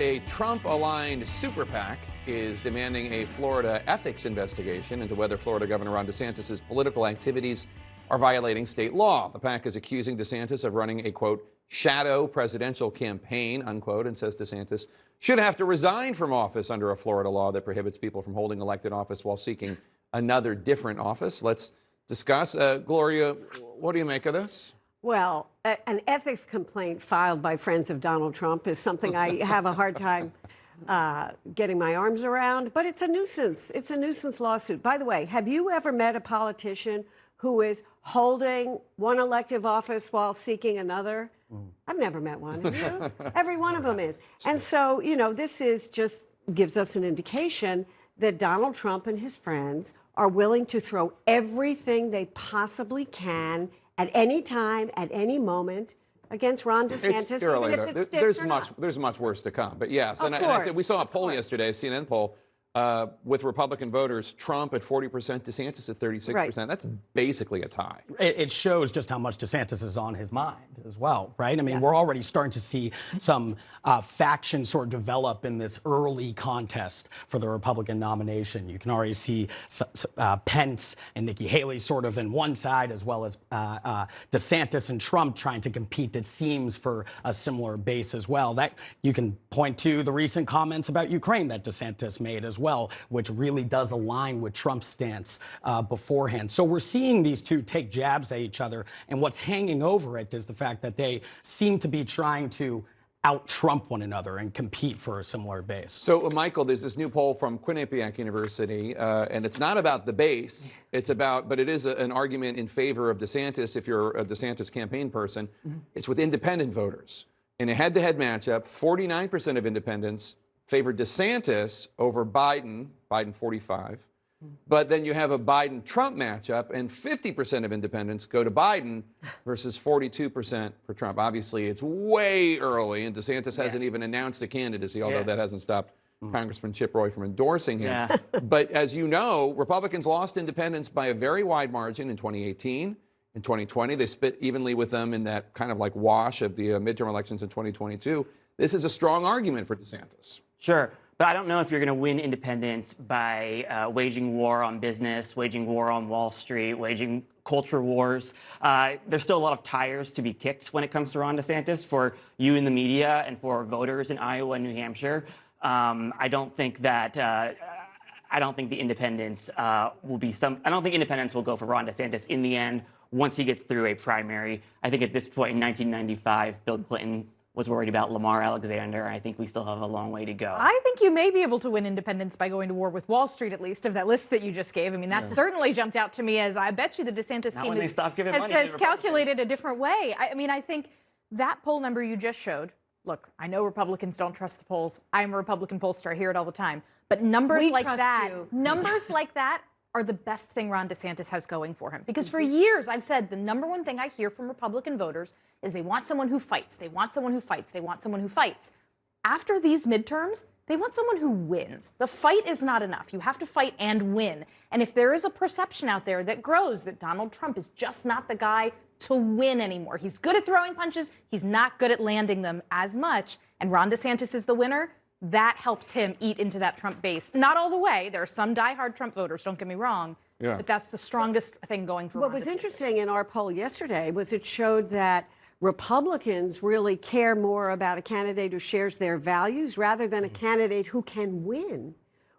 A Trump-aligned super PAC is demanding a Florida ethics investigation into whether Florida Governor Ron DeSantis' political activities are violating state law. The PAC is accusing DeSantis of running a, quote, shadow presidential campaign, unquote, and says DeSantis should have to resign from office under a Florida law that prohibits people from holding elected office while seeking another different office. Let's discuss. Gloria, what do you make of this? Well, an ethics complaint filed by friends of Donald Trump is something I have a hard time getting my arms around, but it's a nuisance. It's a nuisance lawsuit. By the way, have you ever met a politician who is holding one elective office while seeking another? I've never met one. Have you? Every one of them is. And so, you know, this is just gives us an indication that Donald Trump and his friends are willing to throw everything they possibly can at any time, at any moment, against Ron DeSantis, even if it sticks or not. There's much worse to come. But yes, and I said we saw a poll yesterday, a CNN poll, with Republican voters, Trump at 40%, DeSantis at 36%. Right. That's basically a tie. It shows just how much DeSantis is on his mind as well, right? I mean, we're already starting to see some factions sort of develop in this early contest for the Republican nomination. You can already see Pence and Nikki Haley sort of in one side, as well as DeSantis and Trump trying to compete, it seems, for a similar base as well. That you can point to the recent comments about Ukraine that DeSantis made as well, which really does align with Trump's stance beforehand. So we're seeing these two take jabs at each other, and what's hanging over it is the fact that they seem to be trying to out-Trump one another and compete for a similar base. So, Michael, there's this new poll from Quinnipiac University, and it's not about the base. But it is an argument in favor of DeSantis if you're a DeSantis campaign person. It's with independent voters. In a head-to-head matchup, 49% of independents favored DeSantis over Biden 45. But then you have a Biden-Trump matchup, and 50% of independents go to Biden versus 42% for Trump. Obviously, it's way early, and DeSantis hasn't even announced a candidacy, although that hasn't stopped Congressman Chip Roy from endorsing him. But as you know, Republicans lost independents by a very wide margin in 2018. In 2020, they split evenly with them in that kind of like wash of the midterm elections in 2022. This is a strong argument for DeSantis. Sure. But I don't know if you're going to win independence by waging war on business, waging war on Wall Street, waging culture wars. There's still a lot of tires to be kicked when it comes to Ron DeSantis for you in the media and for voters in Iowa and New Hampshire. I don't think the independents will be some. I don't think independents will go for Ron DeSantis in the end once he gets through a primary. I think at this point in 1995, Bill Clinton was worried about Lamar Alexander. I think we still have a long way to go. I think you may be able to win independents by going to war with Wall Street, at least, of that list that you just gave. I mean, that certainly jumped out to me as I bet you the DeSantis team has calculated a different way. I mean, I think that poll number you just showed, look, I know Republicans don't trust the polls. I'm a Republican pollster. I hear it all the time. But numbers like that are the best thing Ron DeSantis has going for him. Because for years, I've said the number one thing I hear from Republican voters is they want someone who fights. They want someone who fights. They want someone who fights. After these midterms, they want someone who wins. The fight is not enough. You have to fight and win. And if there is a perception out there that grows that Donald Trump is just not the guy to win anymore, he's good at throwing punches, he's not good at landing them as much, and Ron DeSantis is the winner, that helps him eat into that Trump base. Not all the way. There are some diehard Trump voters, don't get me wrong. But that's the strongest thing going for What was interesting in our poll yesterday was it showed that Republicans really care more about a candidate who shares their values rather than a candidate who can win,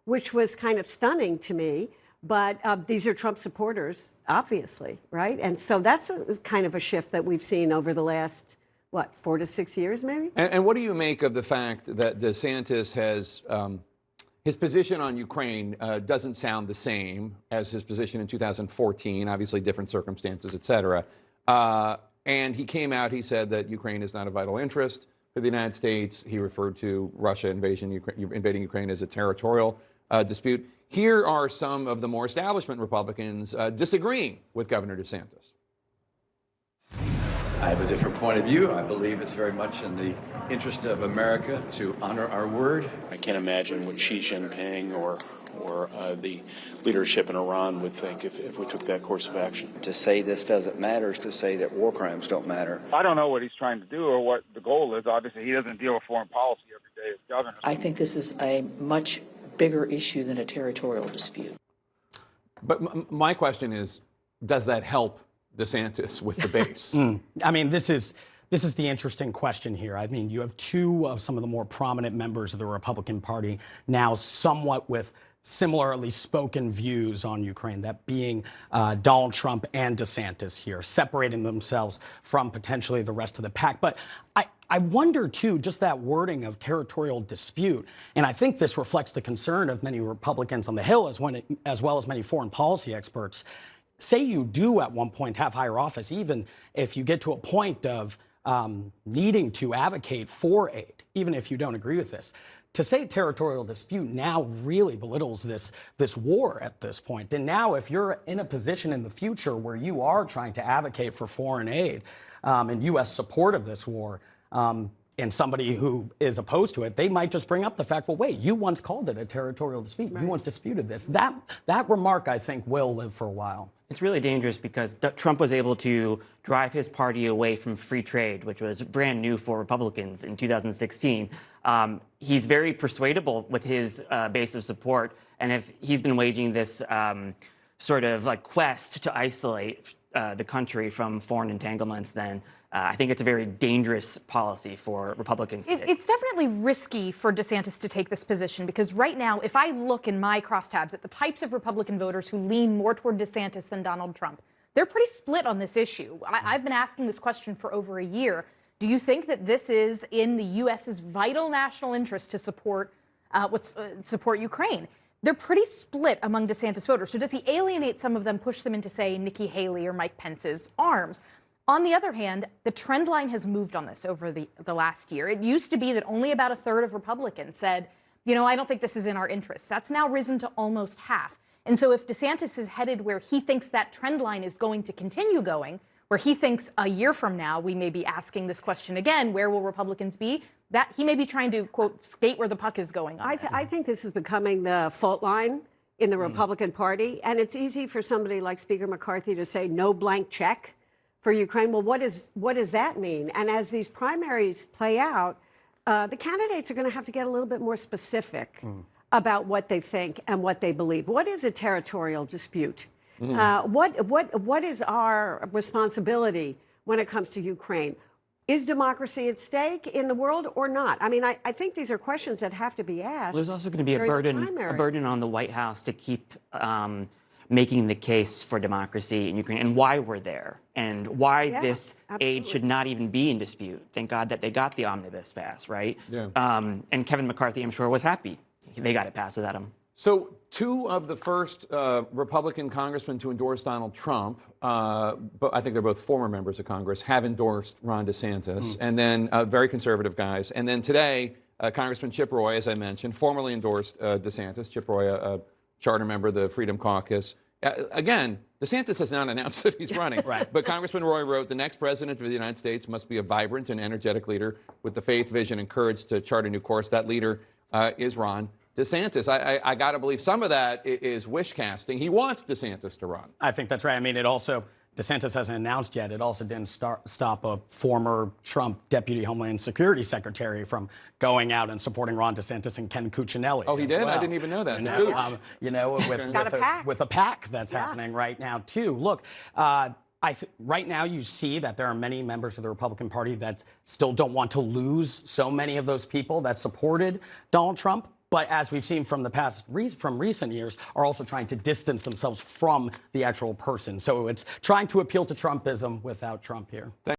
which was kind of stunning to me. But these are Trump supporters, obviously, right? And so that's kind of a shift that we've seen over the last 4 to 6 years, maybe? And what do you make of the fact that DeSantis has, his position on Ukraine doesn't sound the same as his position in 2014, obviously different circumstances, et cetera. And he came out, he said that Ukraine is not a vital interest for the United States. He referred to Russia invading Ukraine as a territorial dispute. Here are some of the more establishment Republicans disagreeing with Governor DeSantis. I have a different point of view. I believe it's very much in the interest of America to honor our word. I can't imagine what Xi Jinping or or the leadership in Iran would think if we took that course of action. To say this doesn't matter is to say that war crimes don't matter. I don't know what he's trying to do or what the goal is. Obviously, he doesn't deal with foreign policy every day as governor. I think this is a much bigger issue than a territorial dispute. But my question is, does that help DeSantis with the base? I mean, this is the interesting question here. I mean, you have two of some of the more prominent members of the Republican Party now somewhat with similarly spoken views on Ukraine, that being Donald Trump and DeSantis here, separating themselves from potentially the rest of the pack. But I wonder, too, just that wording of territorial dispute, and I think this reflects the concern of many Republicans on the Hill as well as many foreign policy experts. Say you do at one point have higher office, even if you get to a point of needing to advocate for aid, even if you don't agree with this. To say territorial dispute now really belittles this war at this point. And now if you're in a position in the future where you are trying to advocate for foreign aid and U.S. support of this war, and somebody who is opposed to it, they might just bring up the fact, well, wait, you once called it a territorial dispute. Right. You once disputed this. That remark, I think, will live for a while. It's really dangerous because Trump was able to drive his party away from free trade, which was brand new for Republicans in 2016. He's very persuadable with his base of support. And if he's been waging this sort of like quest to isolate the country from foreign entanglements, then I think it's a very dangerous policy for Republicans to take. It's definitely risky for DeSantis to take this position because right now, if I look in my crosstabs at the types of Republican voters who lean more toward DeSantis than Donald Trump, they're pretty split on this issue. I've been asking this question for over a year. Do you think that this is in the U.S.'s vital national interest to support support Ukraine? They're pretty split among DeSantis voters. So does he alienate some of them, push them into, say, Nikki Haley or Mike Pence's arms? On the other hand, the trend line has moved on this over the last year. It used to be that only about a third of Republicans said, you know, I don't think this is in our interests. That's now risen to almost half. And so if DeSantis is headed where he thinks that trend line is going to continue going, where he thinks a year from now we may be asking this question again, where will Republicans be? That he may be trying to, quote, skate where the puck is going on I think this is becoming the fault line in the Republican Party. And it's easy for somebody like Speaker McCarthy to say no blank check for Ukraine. Well, what does that mean? And as these primaries play out, the candidates are going to have to get a little bit more specific about what they think and what they believe. What is a territorial dispute? What is our responsibility when it comes to Ukraine? Is democracy at stake in the world or not? I mean, I think these are questions that have to be asked. Well, there's also going to be a burden on the White House to keep making the case for democracy in Ukraine and why we're there and why this aid should not even be in dispute. Thank God that they got the omnibus pass, right? Yeah. And Kevin McCarthy, I'm sure, was happy they got it passed without him. So two of the first Republican congressmen to endorse Donald Trump, but I think they're both former members of Congress, have endorsed Ron DeSantis, and then very conservative guys. And then today, Congressman Chip Roy, as I mentioned, formerly endorsed DeSantis. Chip Roy, a charter member of the Freedom Caucus. Again, DeSantis has not announced that he's running. Right. But Congressman Roy wrote, the next president of the United States must be a vibrant and energetic leader with the faith, vision, and courage to chart a new course. That leader is Ron DeSantis. I got to believe some of that is wish casting. He wants DeSantis to run. I think that's right. I mean, DeSantis hasn't announced yet. It also didn't stop a former Trump Deputy Homeland Security Secretary from going out and supporting Ron DeSantis and Ken Cuccinelli. Oh, he did? Well. I didn't even know that. With the PAC that's happening right now, too. Look, right now you see that there are many members of the Republican Party that still don't want to lose so many of those people that supported Donald Trump. But as we've seen from from recent years, are also trying to distance themselves from the actual person. So it's trying to appeal to Trumpism without Trump here.